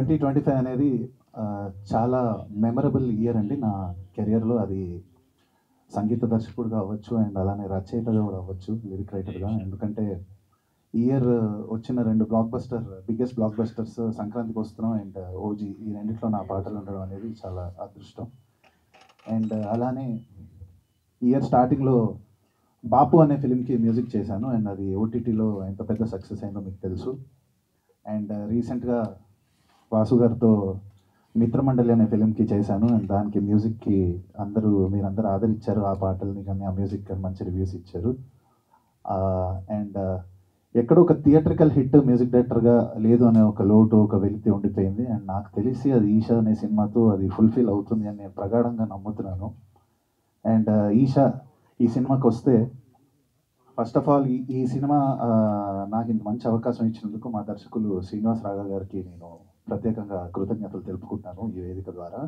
2025 అనేది చాలా memorable year అండి నా కెరియర్లో. అది సంగీత దర్శకుడుగా అవ్వచ్చు అండ్ అలానే రచయితగా కూడా అవ్వచ్చు, లిరిక్ రైటర్గా. ఎందుకంటే ఈ ఇయర్ వచ్చిన రెండు బిగ్గెస్ట్ బ్లాక్ బస్టర్స్ సంక్రాంతికి వస్తున్నాం అండ్ ఓజీ, ఈ రెండిట్లో నా పాటలు ఉండడం అనేది చాలా అదృష్టం. అండ్ అలానే ఇయర్ స్టార్టింగ్లో బాపు అనే ఫిలింకి మ్యూజిక్ చేశాను అండ్ అది ఓటీటీలో ఎంత పెద్ద సక్సెస్ అయిందో మీకు తెలుసు. అండ్ రీసెంట్గా వాసు గారితో మిత్రమండలి అనే ఫిలింకి చేశాను అండ్ దానికి మ్యూజిక్కి మీరందరూ ఆదరించారు. ఆ పాటల్ని కానీ ఆ మ్యూజిక్ కానీ మంచి రివ్యూస్ ఇచ్చారు. అండ్ ఎక్కడో ఒక థియేట్రికల్ హిట్ మ్యూజిక్ డైరెక్టర్గా లేదు అనే ఒక లోటు, ఒక వెలితి ఉండిపోయింది. అండ్ నాకు తెలిసి అది ఈషా అనే సినిమాతో అది ఫుల్ఫిల్ అవుతుంది అని నేను ప్రగాఢంగా నమ్ముతున్నాను. అండ్ ఈషా ఈ సినిమాకి వస్తే ఫస్ట్ ఆఫ్ ఆల్ ఈ సినిమా నాకు ఇంత మంచి అవకాశం ఇచ్చినందుకు మా దర్శకులు శ్రీనివాస్ రాఘవ గారికి నేను ప్రత్యేకంగా కృతజ్ఞతలు తెలుపుకుంటున్నాను ఈ వేదిక ద్వారా.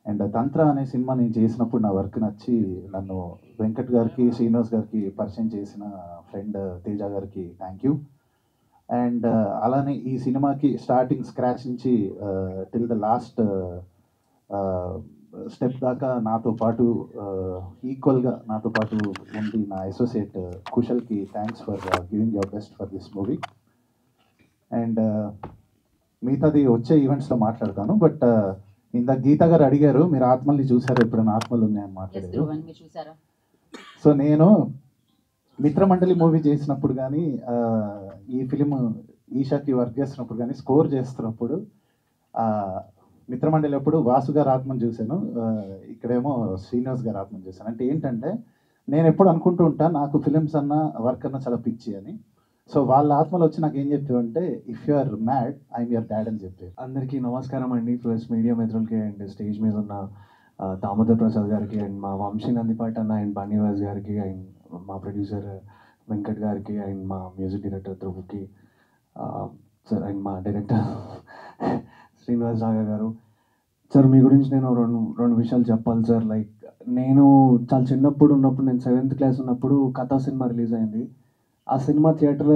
అండ్ తంత్ర అనే సినిమా నేను చేసినప్పుడు నా వర్క్ నచ్చి నన్ను వెంకట్ గారికి, శ్రీనివాస్ గారికి పరిచయం చేసిన ఫ్రెండ్ తేజ గారికి థ్యాంక్ యూ. అండ్ అలానే ఈ సినిమాకి స్టార్టింగ్ స్క్రాచ్ నుంచి టిల్ ద లాస్ట్ స్టెప్ దాకా నాతో పాటు ఈక్వల్గా నాతో పాటు ఉండి నా అసోసియేట్ కుశల్కి thanks for giving your best for this movie. And మిగతాది వచ్చే ఈవెంట్స్లో మాట్లాడతాను. బట్ ఇందాక గీత గారు అడిగారు, మీరు ఆత్మల్ని చూసారు, ఎప్పుడైనా ఆత్మలు ఉన్నాయని మాట్లాడారు. సో నేను మిత్రమండలి మూవీ చేసినప్పుడు కానీ ఈ ఫిలిం ఈషాకి వర్క్ చేస్తున్నప్పుడు కానీ స్కోర్ చేస్తున్నప్పుడు మిత్రమండలి అప్పుడు వాసు గారు ఆత్మను చూశాను, ఇక్కడేమో శ్రీనివాస్ గారు ఆత్మను చూశాను. అంటే ఏంటంటే నేను ఎప్పుడు అనుకుంటూ ఉంటాను నాకు ఫిలిమ్స్ అన్న వర్క్ అన్న చాలా పిచ్చి అని. సో వాళ్ళ ఆత్మలు వచ్చి నాకు ఏం చెప్పావంటే if you are mad I'm your dad అని చెప్పారు. అందరికీ నమస్కారం అండి. ఫస్ట్ మీడియా మిత్రులకి అండ్ స్టేజ్ మీద ఉన్న దామోదర్ ప్రసాద్ గారికి అండ్ మా వంశీ నందిపాటి అన్న అండ్ బన్నీవాస్ గారికి అండ్ మా ప్రొడ్యూసర్ వెంకట్ గారికి అండ్ మా మ్యూజిక్ డైరెక్టర్ ధ్రువ్కి సార్ అండ్ మా డైరెక్టర్ శ్రీనివాస్ రాఘవ గారు. సార్ మీ గురించి నేను రెండు విషయాలు చెప్పాలి సార్. లైక్ నేను చాలా చిన్నప్పుడు ఉన్నప్పుడు, నేను 7th క్లాస్ ఉన్నప్పుడు కథా సినిమా రిలీజ్ అయింది. ఆ సినిమా థియేటర్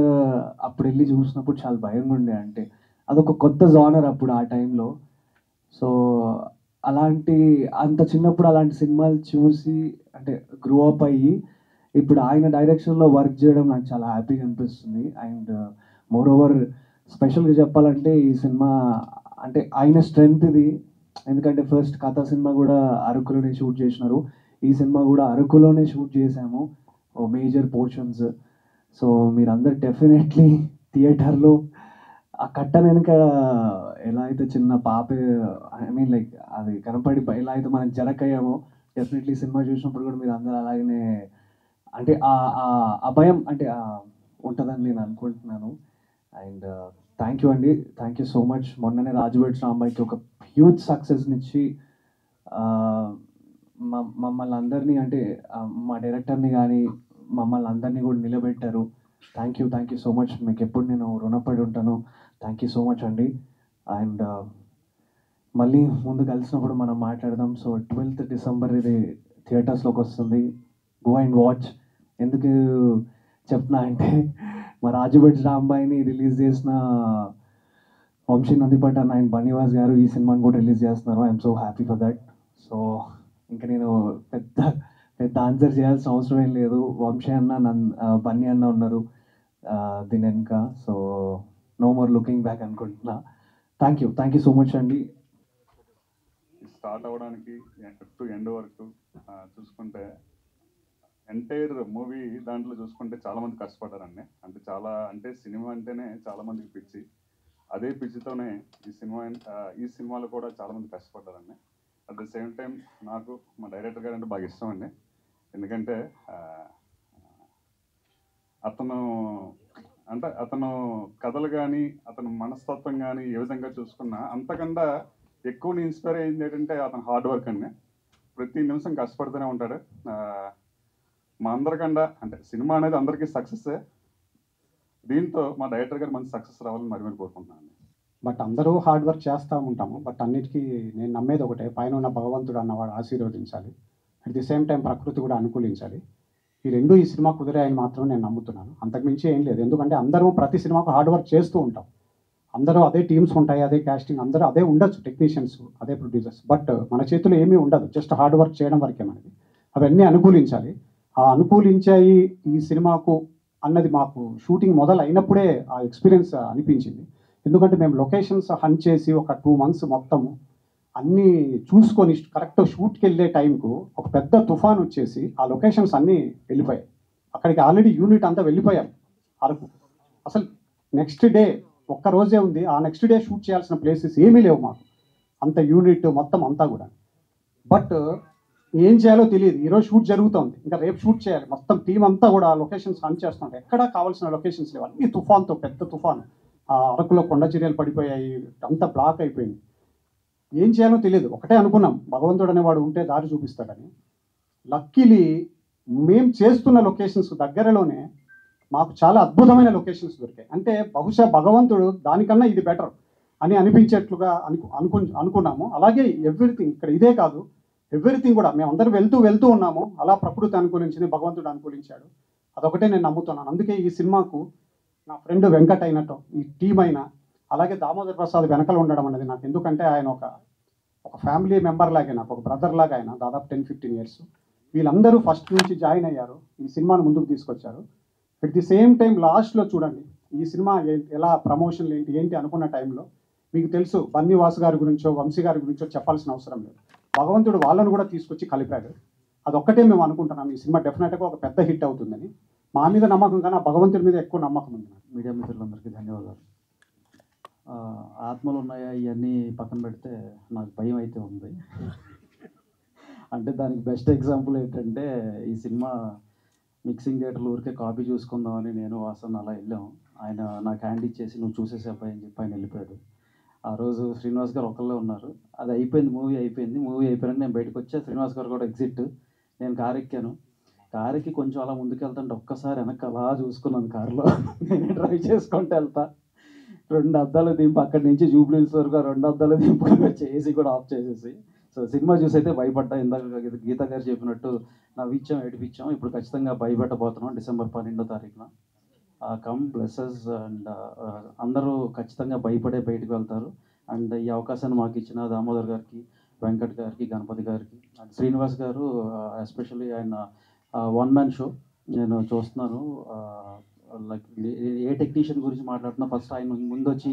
అప్పుడు వెళ్ళి చూసినప్పుడు చాలా భయంగా ఉండే. అంటే అదొక కొత్త జానర్ అప్పుడు ఆ టైంలో. సో అంత చిన్నప్పుడు అలాంటి సినిమాలు చూసి అంటే గ్రో అప్ అయ్యి ఇప్పుడు ఆయన డైరెక్షన్లో వర్క్ చేయడం నాకు చాలా హ్యాపీగా అనిపిస్తుంది. అండ్ మోర్ ఓవర్ స్పెషల్గా చెప్పాలంటే ఈ సినిమా అంటే ఆయన స్ట్రెంగ్త్ ఇది. ఎందుకంటే ఫస్ట్ కథ సినిమా కూడా అరకులోనే షూట్ చేసినారు, ఈ సినిమా కూడా అరకులోనే షూట్ చేసాము మేజర్ పోర్షన్స్. సో మీరందరు డెఫినెట్లీ థియేటర్లో ఆ కట్ట వెనుక ఎలా అయితే చిన్న పాప లైక్ అది కనపడి ఎలా అయితే మనం జరకయ్యామో డెఫినెట్లీ సినిమా చూసినప్పుడు కూడా మీరు అందరూ అలాగనే అంటే ఆ భయం అంటే ఉంటుందని నేను అనుకుంటున్నాను. అండ్ థ్యాంక్ యూ అండి, థ్యాంక్ యూ సో మచ్. మొన్ననే రాజువేడ్ రాంబాయికి ఒక హ్యూజ్ సక్సెస్నిచ్చి మమ్మల్ని అందరినీ అంటే మా డైరెక్టర్ని కానీ మమ్మల్ని అందరినీ కూడా నిలబెట్టారు. Thank you so much. మీకు ఎప్పుడు నేను రుణపడి ఉంటాను. థ్యాంక్ యూ సో మచ్ అండి. అండ్ మళ్ళీ ముందు కలిసినప్పుడు మనం మాట్లాడదాం. సో 12th డిసెంబర్ ఇది థియేటర్స్లోకి వస్తుంది. Go and watch. ఎందుకు చెప్తున్నా అంటే మా రాజుబెడ్జ్ రాంబాయిని రిలీజ్ చేసిన వంశీ నందిపాటి అన్న అండ్ బన్నీవాస్ గారు ఈ సినిమాని కూడా రిలీజ్ చేస్తున్నారు. I'm so happy for that. So ఇంకా నేను పెద్ద ఆన్సర్ చేయాల్సిన అవసరం ఏం లేదు. వంశీ అన్న బన్నీ అన్న ఉన్నారు దీని వెనుక. So no more looking back అనుకుంటున్నా. థ్యాంక్ యూ సో మచ్ అండి. స్టార్ట్ అవ్వడానికి టు ఎండ్ వరకు చూసుకుంటే ఎంటైర్ మూవీ దాంట్లో చూసుకుంటే చాలామంది కష్టపడ్డారండి. అంటే సినిమా అంటేనే చాలామందికి పిచ్చి. అదే పిచ్చితోనే ఈ సినిమాలో కూడా చాలామంది కష్టపడ్డారండి. అట్ ద సేమ్ టైం నాకు మా డైరెక్టర్ గారు అంటే బాగా ఇష్టం అండి. ఎందుకంటే అతను కథలు కానీ అతను మనస్తత్వం కానీ ఏ విధంగా చూసుకున్నా అంతకన్నా ఎక్కువ ఇన్స్పైర్ అయింది ఏంటంటే అతను హార్డ్ వర్క్ అండి. ప్రతి నిమిషం కష్టపడుతూనే ఉంటాడు. మా అందరికన్నా అంటే సినిమా అనేది అందరికీ సక్సెస్సే. దీంతో మా డైరెక్టర్ గారు మంచి సక్సెస్ రావాలని మరి కోరుకుంటున్నాను. బట్ అందరూ హార్డ్ వర్క్ చేస్తూ ఉంటాము. బట్ అన్నిటికీ నేను నమ్మేది ఒకటే, పైన ఉన్న భగవంతుడు అన్నవాడు ఆశీర్వదించాలి, అట్ ది సేమ్ టైం ప్రకృతి కూడా అనుకూలించాలి. ఈ రెండు ఈ సినిమా కుదిరాయని మాత్రం నేను నమ్ముతున్నాను. అంతకుమించి ఏం లేదు. ఎందుకంటే అందరూ ప్రతి సినిమాకు హార్డ్ వర్క్ చేస్తూ ఉంటాం. అందరూ అదే టీమ్స్ ఉంటాయి, అదే కాస్టింగ్, అందరూ అదే ఉండొచ్చు, టెక్నీషియన్స్ అదే ప్రొడ్యూసర్స్, బట్ మన చేతిలో ఏమీ ఉండదు, జస్ట్ హార్డ్ వర్క్ చేయడం వరకే మనది. అవన్నీ అనుకూలించాలి. ఆ అనుకూలించాయి ఈ సినిమాకు అన్నది మాకు షూటింగ్ మొదలు అయినప్పుడే ఆ ఎక్స్పీరియన్స్ అనిపించింది. ఎందుకంటే మేము లొకేషన్స్ హంట్ చేసి ఒక 2 months మొత్తము అన్నీ చూసుకొని కరెక్ట్ షూట్కి వెళ్ళే టైంకు ఒక పెద్ద తుఫాన్ వచ్చేసి ఆ లొకేషన్స్ అన్నీ వెళ్ళిపోయాయి. అక్కడికి ఆల్రెడీ యూనిట్ అంతా వెళ్ళిపోయాం అరకు. అసలు నెక్స్ట్ డే ఒక్క రోజే ఉంది, ఆ నెక్స్ట్ డే షూట్ చేయాల్సిన ప్లేసెస్ ఏమీ లేవు మాకు, అంత యూనిట్ మొత్తం అంతా కూడా. బట్ ఏం చేయాలో తెలియదు, ఈరోజు షూట్ జరుగుతోంది, ఇంకా రేపు షూట్ చేయాలి, మొత్తం టీం అంతా కూడా లొకేషన్స్ హంట్ చేస్తుంటాయి, ఎక్కడా కావాల్సిన లొకేషన్స్ లేవు, అన్ని తుఫాన్తో, పెద్ద తుఫాన్, ఆ అరకులో కొండ చర్యలు పడిపోయాయి, అంతా బ్లాక్ అయిపోయింది. ఏం చేయాలో తెలియదు, ఒకటే అనుకున్నాం భగవంతుడు అనేవాడు ఉంటే దారి చూపిస్తాడని. లక్కీలీ మేము చేస్తున్న లొకేషన్స్ దగ్గరలోనే మాకు చాలా అద్భుతమైన లొకేషన్స్ దొరికాయి. అంటే బహుశా భగవంతుడు దానికన్నా ఇది బెటర్ అని అనిపించేట్లుగా అనుకున్నాము. అలాగే ఎవ్రీథింగ్ ఇక్కడ ఇదే కాదు, ఎవ్రీథింగ్ కూడా మేము అందరం వెళ్తూ ఉన్నాము, అలా ప్రకృతి అనుకూలించింది, భగవంతుడు అనుకూలించాడు. అదొకటే నేను నమ్ముతున్నాను. అందుకే ఈ సినిమాకు నా ఫ్రెండ్ వెంకట్ అయినట్టు ఈ టీం అయినా, అలాగే దామోదర్ ప్రసాద్ వెనకలు ఉండడం అనేది నాకు, ఎందుకంటే ఆయన ఒక ఫ్యామిలీ మెంబర్ లాగే, నాకు ఒక బ్రదర్ లాగా, ఆయన దాదాపు 10-15 years. వీళ్ళందరూ ఫస్ట్ నుంచి జాయిన్ అయ్యారు, ఈ సినిమాను ముందుకు తీసుకొచ్చారు. అట్ ది సేమ్ టైం లాస్ట్లో చూడండి ఈ సినిమా ఎలా ప్రమోషన్లు ఏంటి అనుకున్న టైంలో మీకు తెలుసు, బన్నీ వాసు గారి గురించో వంశీ గారి గురించో చెప్పాల్సిన అవసరం లేదు, భగవంతుడు వాళ్ళను కూడా తీసుకొచ్చి కలిపాడు. అదొక్కటే మేము అనుకుంటున్నాం, ఈ సినిమా డెఫినెట్గా ఒక పెద్ద హిట్ అవుతుందని. మా మీద నమ్మకం కన్నా భగవంతుడి మీద ఎక్కువ నమ్మకం ఉంది. మీడియా మిత్రులందరికీ ధన్యవాదాలు. ఆత్మలు ఉన్నాయా ఇవన్నీ పక్కన పెడితే నాకు భయం అయితే ఉంది. అంటే దానికి బెస్ట్ ఎగ్జాంపుల్ ఏంటంటే, ఈ సినిమా మిక్సింగ్ థియేటర్లు ఊరికే కాపీ చూసుకుందామని నేను వాసన్ అలా వెళ్ళాము. ఆయన నాకు హ్యాండ్ ఇచ్చేసి నువ్వు చూసేసే అబ్బాయి అని చెప్పి ఆయన వెళ్ళిపోయాడు. ఆ రోజు శ్రీనివాస్ గారు ఒకళ్ళే ఉన్నారు. అది అయిపోయింది, మూవీ అయిపోయినాక నేను బయటకు వచ్చా, శ్రీనివాస్ గారు కూడా ఎగ్జిట్. నేను కారు ఎక్కాను. కారుకి కొంచెం అలా ముందుకెళ్తుంటే ఒక్కసారి వెనక్కి అలా చూసుకున్నాను కారులో. నేను డ్రైవ్ చేసుకుంటూ వెళ్తా, 2 అద్దాలు దింపు అక్కడి నుంచి జూబ్లీహిల్స్ వరకు 2 అద్దాలు దింపుకొని చేసి కూడా ఆఫ్ చేసేసి. సో సినిమా చూసి అయితే భయపడ్డా. ఇందాక గీత గారు చెప్పినట్టు నవ్విచ్చాం, ఏడిపించాం. ఇప్పుడు ఖచ్చితంగా భయపెట్టబోతున్నాం December 12వ కమ్ బ్లెస్సెస్. అండ్ అందరూ ఖచ్చితంగా భయపడే బయటకు వెళ్తారు. అండ్ ఈ అవకాశాన్ని మాకు ఇచ్చిన దామోదర్ గారికి, వెంకట్ గారికి, గణపతి గారికి అండ్ శ్రీనివాస్ గారు, ఎస్పెషల్లీ ఆయన 1-man షో నేను చూస్తున్నాను. లైక్ ఏ టెక్నీషియన్ గురించి మాట్లాడుతున్నా ఫస్ట్ ఆయన ముందు వచ్చి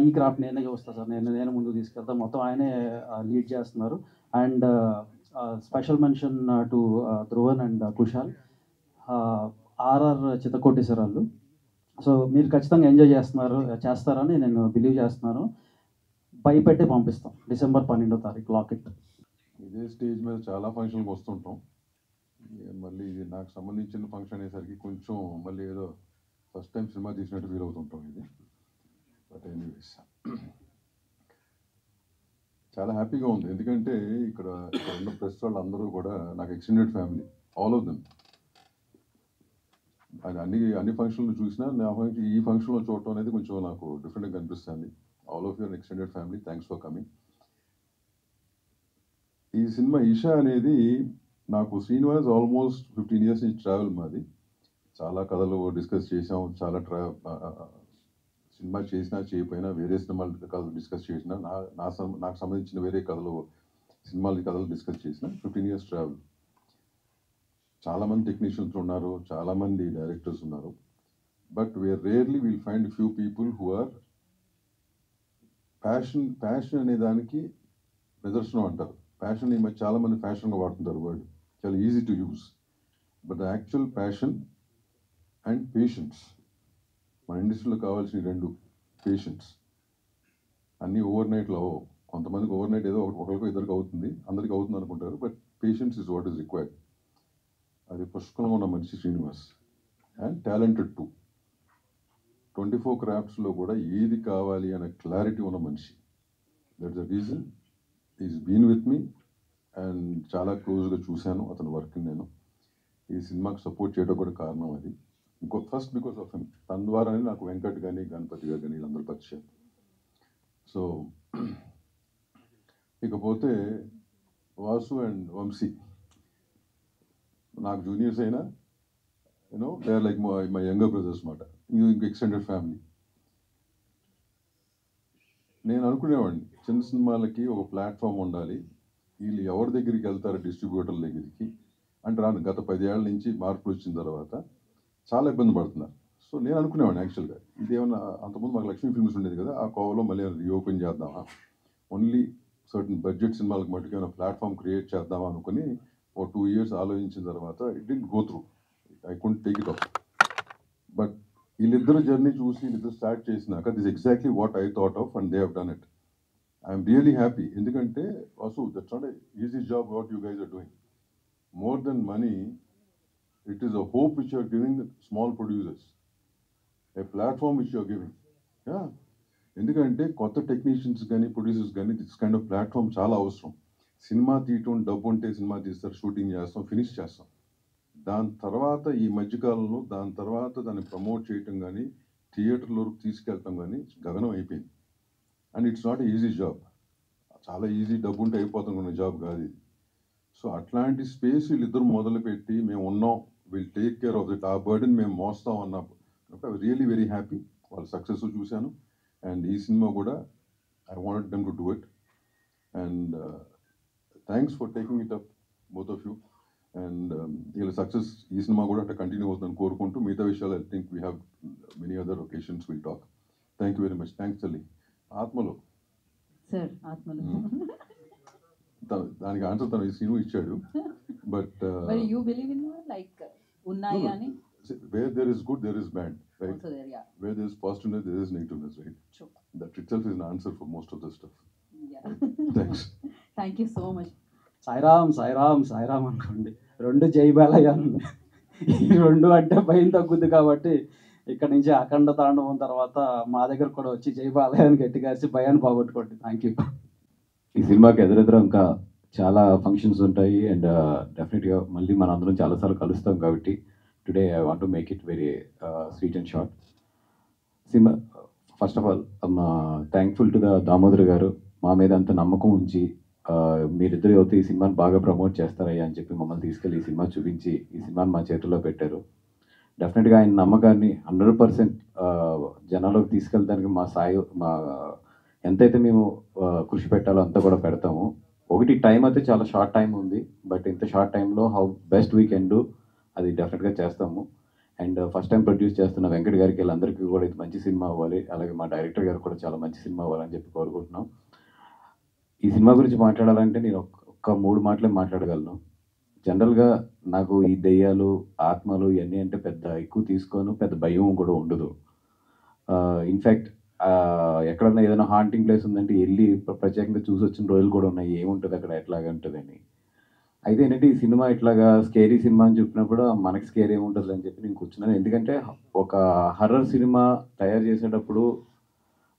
ఈ క్రాఫ్ట్ నేనే చూస్తాను సార్, నేను ముందు తీసుకెళ్తాను, మొత్తం ఆయనే లీడ్ చేస్తున్నారు. And special mention to Dhruvan and Kushal, RR చిత్తకొట్టేశ్వరాలు. సో మీరు ఖచ్చితంగా ఎంజాయ్ చేస్తారని నేను బిలీవ్ చేస్తున్నాను. భయపెట్టి పంపిస్తాం December 12వ లాకెట్. ఇదే స్టేజ్ మీద చాలా ఫంక్షన్కి వస్తుంటాం. మళ్ళీ ఇది నాకు సంబంధించిన ఫంక్షన్ అయ్యేసరికి కొంచెం మళ్ళీ ఏదో ఫస్ట్ టైం సినిమా తీసినట్టు ఫీల్ అవుతుంటాం ఇది. బట్ ఎనీవేస్ చాలా హ్యాపీగా ఉంది, ఎందుకంటే ఇక్కడ ఉన్న ప్రెస్ వాళ్ళు అందరూ కూడా నాకు extended family, all of them. అన్ని ఫంక్షన్లు చూసినా ఈ ఫంక్షన్లో చూడటం అనేది కొంచెం నాకు డిఫరెంట్గా కనిపిస్తుంది. All of your extended family, thanks for coming. ఈ సినిమా ఈషా అనేది నాకు శ్రీనివాస్ ఆల్మోస్ట్ 15 years నుంచి ట్రావెల్ మాది. చాలా కథలు డిస్కస్ చేసాం, చాలా సినిమా చేసినా చేయకపోయినా వేరే సినిమాల కథలు డిస్కస్ చేసినా, నాకు సంబంధించిన వేరే కథలు డిస్కస్ చేసిన 15 years ట్రావెల్. చాలామంది టెక్నీషియన్స్ ఉన్నారు, చాలామంది డైరెక్టర్స్ ఉన్నారు. But rarely will find few people who are passion అనే దానికి నిదర్శనం అంటారు. ప్యాషన్ ఈ మధ్య చాలామంది ఫ్యాషన్గా వాడుతుంటారు వర్డ్, చాలా easy to use. But the actual passion and patience, మన ఇండస్ట్రీలో కావాల్సిన 2 పేషెన్స్. అన్నీ ఓవర్ నైట్లో అవ్వవు. కొంతమందికి ఓవర్ నైట్ ఏదో ఒకరికో ఇద్దరికి అవుతుంది, అందరికీ అవుతుంది అనుకుంటారు. But patience is what is required. అది పుష్కలంగా ఉన్న మనిషి శ్రీనివాస్. అండ్ టాలెంటెడ్ టు 24 క్రాఫ్ట్స్లో కూడా ఏది కావాలి అనే క్లారిటీ ఉన్న మనిషి. That's the reason is been with me and చాలా క్లోజ్గా చూశాను అతని వర్క్ని. నేను ఈ సినిమాకి సపోర్ట్ చేయడం కూడా కారణం అది. First because of him. తన ద్వారానే నాకు వెంకట్ కానీ, గణపతి గారు కానీ వీళ్ళందరూ పరిచయం. సో ఇకపోతే వాసు అండ్ వంశీ నాకు జూనియర్స్ అయినా, they are like my younger brothers మాట, ఇంక ఎక్స్టెండెడ్ ఫ్యామిలీ. నేను అనుకునేవాడిని చిన్న సినిమాలకి ఒక ప్లాట్ఫామ్ ఉండాలి, వీళ్ళు ఎవరి దగ్గరికి వెళ్తారు డిస్ట్రిబ్యూటర్ల దగ్గరికి అంటే రాను. గత 10 ఏళ్ల నుంచి మార్పులు వచ్చిన తర్వాత చాలా ఇబ్బంది పడుతున్నారు. సో నేను అనుకునేవాడిని యాక్చువల్గా ఇదేమన్నా అంతకుముందు మాకు లక్ష్మీ ఫిల్మ్స్ ఉండేది కదా, ఆ కోవలో మళ్ళీ రీఓపెన్ చేద్దామా, ఓన్లీ సర్టన్ బడ్జెట్ సినిమాలకు మట్టుకు ఏమైనా ప్లాట్ఫామ్ క్రియేట్ చేద్దామా అనుకుని ఒక 2 years ఆలోచించిన తర్వాత it didn't go through, I couldn't take it up. But వీళ్ళిద్దరు జర్నీ చూసి వీళ్ళిద్దరు స్టార్ట్ చేసినాక this exactly what I thought of and they have done it. I'm really happy. ఎందుకంటే Vasu that's not easy job what you guys are doing. More than money, it is a hope which you're giving small producers, a platform which you're giving. ఎందుకంటే కొత్త technicians కానీ producers కానీ this kind of platform చాలా అవసరం. Cinema తీయటం, డబ్బు ఉంటే cinema తీస్తారు, షూటింగ్ చేస్తాం, ఫినిష్ చేస్తాం. దాని తర్వాత ఈ మధ్యకాలంలో దాని తర్వాత దాన్ని ప్రమోట్ చేయటం కానీ థియేటర్ల వరకు తీసుకెళ్ళటం కానీ గగనం అయిపోయింది. And it's not easy job, చాలా ఈజీ డబ్బు ఉంటే అయిపోతున్న జాబ్ కాదు ఇది. సో అట్లాంటి స్పేస్ వీళ్ళిద్దరు మొదలుపెట్టి మేము ఉన్నాం, will take care of it, ఆ బర్డెన్ మేము మోస్తాం అన్నప్పుడు రియలీ వెరీ హ్యాపీ. వాళ్ళ సక్సెస్ చూశాను అండ్ ఈ సినిమా కూడా I wanted them to do it. And thanks for taking it up both of you. And వీళ్ళ సక్సెస్ ఈ సినిమా కూడా అట్లా కంటిన్యూ అవుతుందని కోరుకుంటూ మిగతా విషయాలు I think we have many other occasions will talk. Thank you very much. Thanks తల్లి. ఆత్మలో సార్ ఆత్మలు దానికి ఆన్సర్ తను ఈ సీను ఇచ్చాడు. బట్ మరి యూ బిలీవ్ ఇన్ లైక్ ఉన్నాయి అని where there is good there is bad, right? also there, yeah, Where there is positiveness, there is negativeness, right? true, That itself is an answer for most of the stuff. yeah. Thanks. Thank you so much. Sairam Sairam Sairam అనుకోండి, రెండు జై బాలయ్యాలు. ఈ రెండు అంటే భయం తగ్గుద్ది కాబట్టి ఇక్కడ నుంచి అఖండ తాండవం తర్వాత మా దగ్గర కూడా వచ్చి జై బాలయ్యాన్ని గట్టిగా అరిచి భయాన్ని పోగొట్టుకోండి. Thank you. ఈ సినిమాకి ఎదురెదురు ఇంకా చాలా ఫంక్షన్స్ ఉంటాయి అండ్ డెఫినెట్గా మళ్ళీ మన అందరం చాలాసార్లు కలుస్తాం కాబట్టి today I want to make it very sweet and short. Cinema first of all thankful to the Damodar గారు, మా మీద అంత నమ్మకం ఉంచి మీరిద్దరు అయితే ఈ సినిమాని బాగా ప్రమోట్ చేస్తారయ్యా అని చెప్పి మమ్మల్ని తీసుకెళ్ళి ఈ సినిమా చూపించి ఈ సినిమాని మా చేతుల్లో పెట్టారు. డెఫినెట్గా ఆయన నమ్మకాన్ని 100% జనాల్లోకి తీసుకెళ్ళడానికి మా ఎంతైతే మేము కృషి పెట్టాలో అంతా కూడా పెడతాము. ఒకటి టైం అయితే చాలా షార్ట్ టైం ఉంది, బట్ ఇంత షార్ట్ టైంలో how best we can do అది డెఫినెట్గా చేస్తాము. అండ్ ఫస్ట్ టైం ప్రొడ్యూస్ చేస్తున్న వెంకట్ గారికి వీళ్ళందరికీ కూడా ఇది మంచి సినిమా అవ్వాలి, అలాగే మా డైరెక్టర్ గారు కూడా చాలా మంచి సినిమా అవ్వాలని చెప్పి కోరుకుంటున్నాం. ఈ సినిమా గురించి మాట్లాడాలంటే నేను ఒక్క 3 మాటలే మాట్లాడగలను. జనరల్గా నాకు ఈ దెయ్యాలు ఆత్మలు ఇవన్నీ అంటే పెద్ద ఎక్కువ తీసుకోను, పెద్ద భయం కూడా ఉండదు. ఇన్ఫ్యాక్ట్ ఎక్కడన్నా ఏదైనా హాంటింగ్ ప్లేస్ ఉందంటే వెళ్ళి ప్రత్యేకంగా చూసి వచ్చిన రోజులు కూడా ఉన్నాయి, ఏముంటుంది అక్కడ ఎట్లాగా ఉంటుందని. అయితే ఏంటంటే ఈ సినిమా ఇట్లాగా స్కేరీ సినిమా అని చెప్పినప్పుడు మనకి స్కేరీ ఏముంటుంది అని చెప్పి నేను కూర్చున్నాను. ఎందుకంటే ఒక హర్రర్ సినిమా తయారు చేసేటప్పుడు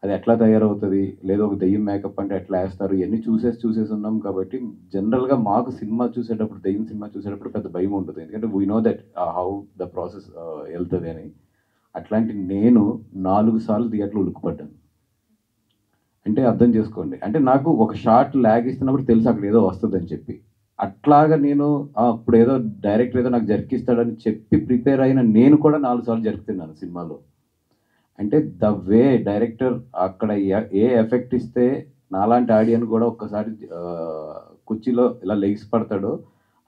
అది ఎట్లా తయారవుతుంది, లేదా ఒక దెయ్యం మేకప్ అంటే ఎట్లా వేస్తారు, ఇవన్నీ చూసేసి ఉన్నాం కాబట్టి జనరల్గా మాకు సినిమా చూసేటప్పుడు దెయ్యం సినిమా చూసేటప్పుడు పెద్ద భయం ఉంటుంది. ఎందుకంటే we know that how the process వెళ్తుంది అని. అట్లాంటి నేను 4 సార్లు థియేటర్లో ఉలుక్కుపడ్డాను. అంటే అర్థం చేసుకోండి, అంటే నాకు ఒక షార్ట్ ల్యాగ్ ఇస్తున్నప్పుడు తెలుసు అక్కడ ఏదో వస్తుంది అని చెప్పి. అట్లాగా నేను ఇప్పుడు ఏదో డైరెక్టర్ ఏదో నాకు జరికిస్తాడని చెప్పి ప్రిపేర్ అయిన నేను కూడా 4 సార్లు జరుపుతున్నాను సినిమాలో. అంటే ద వే డైరెక్టర్ అక్కడ ఏ ఎఫెక్ట్ ఇస్తే నాలాంటి ఆడియన్ కూడా ఒక్కసారి కుర్చీలో ఇలా లెగ్స్ పడతాడో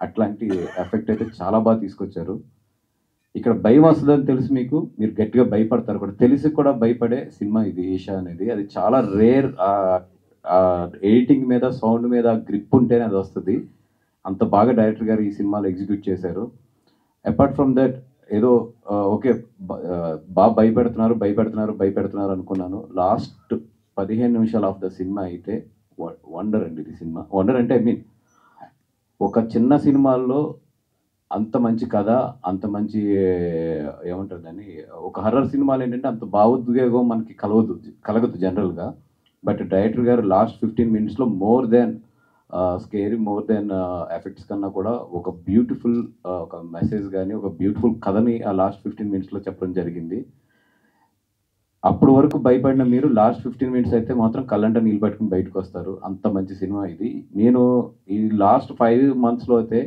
అట్లాంటి ఎఫెక్ట్ అయితే చాలా బాగా తీసుకొచ్చారు. ఇక్కడ భయం వస్తుందని తెలుసు మీకు, మీరు గట్టిగా భయపడతారు కూడా, తెలిసి కూడా భయపడే సినిమా ఇది ఈషా అనేది. అది చాలా రేర్. ఎడిటింగ్ మీద సౌండ్ మీద గ్రిప్ ఉంటేనే అది వస్తుంది. అంత బాగా డైరెక్టర్ గారు ఈ సినిమాలో ఎగ్జిక్యూట్ చేశారు. అపార్ట్ ఫ్రమ్ దట్ ఏదో ఓకే బాగా భయపెడుతున్నారు అనుకున్నాను. లాస్ట్ 15 నిమిషాలు ఆఫ్ ద సినిమా అయితే వండర్ అండి. ఇది సినిమా వండర్ అంటే ఐ మీన్ ఒక చిన్న సినిమాల్లో అంత మంచి కథ, అంత మంచి ఏమంటుందని, ఒక హర్రర్ సినిమాలు ఏంటంటే అంత భావోద్వేగం మనకి కలగదు జనరల్గా. బట్ డైరెక్టర్ గారు లాస్ట్ 15 minutesలో more than scary, more than effects కన్నా కూడా ఒక బ్యూటిఫుల్ ఒక మెసేజ్ కానీ ఒక బ్యూటిఫుల్ కథని ఆ లాస్ట్ 15 minutesలో చెప్పడం జరిగింది. అప్పుడు వరకు భయపడిన మీరు లాస్ట్ 15 minutes అయితే మాత్రం కళ్ళంట నీళ్ళు పట్టుకుని బయటకు వస్తారు. అంత మంచి సినిమా ఇది. నేను ఈ లాస్ట్ 5 monthsలో అయితే,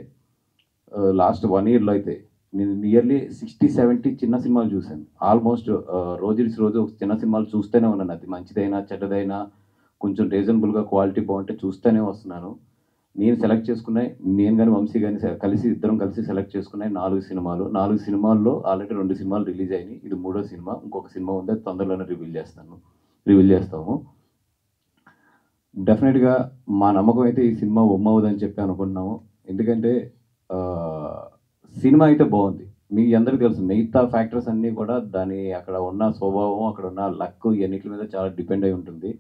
లాస్ట్ 1 yearలో అయితే నేను నియర్లీ 60-70 చిన్న సినిమాలు చూశాను. ఆల్మోస్ట్ రోజు ఒక చిన్న సినిమాలు చూస్తూనే ఉన్నాను. అది మంచిదైనా చెడ్డదైనా కొంచెం రీజనబుల్గా క్వాలిటీ బాగుంటే చూస్తూనే వస్తున్నాను. నేను సెలెక్ట్ చేసుకున్నాయి, నేను కానీ వంశీ కానీ కలిసి ఇద్దరం కలిసి సెలెక్ట్ చేసుకున్నాయి 4 సినిమాలు. 4 సినిమాల్లో ఆల్రెడీ 2 సినిమాలు రిలీజ్ అయినాయి. ఇది 3వ సినిమా. ఇంకొక సినిమా ఉంది, అది తొందరలోనే రివీల్ చేస్తాము. డెఫినెట్గా మా నమ్మకం అయితే ఈ సినిమా ఒమ్మవుదని చెప్పి అనుకుంటున్నాము. ఎందుకంటే సినిమా అయితే బాగుంది. మీ అందరికీ తెలుసు మిగతా ఫ్యాక్టర్స్ అన్నీ కూడా దాని అక్కడ ఉన్న స్వభావం, అక్కడ ఉన్న లక్ ఇవన్నిటి మీద చాలా డిపెండ్ అయి ఉంటుంది.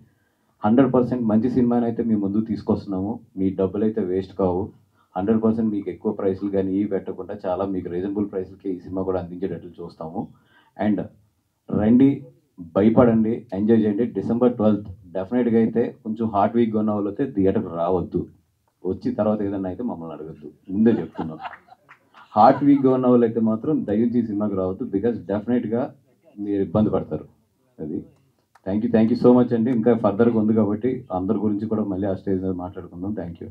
100% మంచి సినిమాని అయితే మీ ముందుకు తీసుకొస్తున్నాము. మీ డబ్బులు అయితే వేస్ట్ కావు. 100% మీకు ఎక్కువ ప్రైస్లు కానీ ఇవి పెట్టకుండా చాలా మీకు రీజనబుల్ ప్రైస్లకి ఈ సినిమా కూడా అందించేటట్లు చూస్తాము. అండ్ రండి, భయపడండి, ఎంజాయ్ చేయండి. December 12th డెఫినెట్గా అయితే కొంచెం హార్ట్ వీక్గా ఉన్న వాళ్ళు అయితే థియేటర్కి రావద్దు. వచ్చి తర్వాత ఏదన్నా అయితే మమ్మల్ని అడగద్దు, ముందే చెప్తున్నాం. హార్ట్ వీక్గా ఉన్న వాళ్ళు అయితే మాత్రం దయచేసి సినిమాకి రావద్దు. బికాజ్ డెఫినెట్గా మీరు ఇబ్బంది పడతారు. అది థ్యాంక్ యూ సో మచ్ అండి. ఇంకా ఫర్దర్గా ఉంది కాబట్టి అందరి గురించి కూడా మళ్ళీ ఆ స్టేజ్ మీద మాట్లాడుకుందాం. Thank you.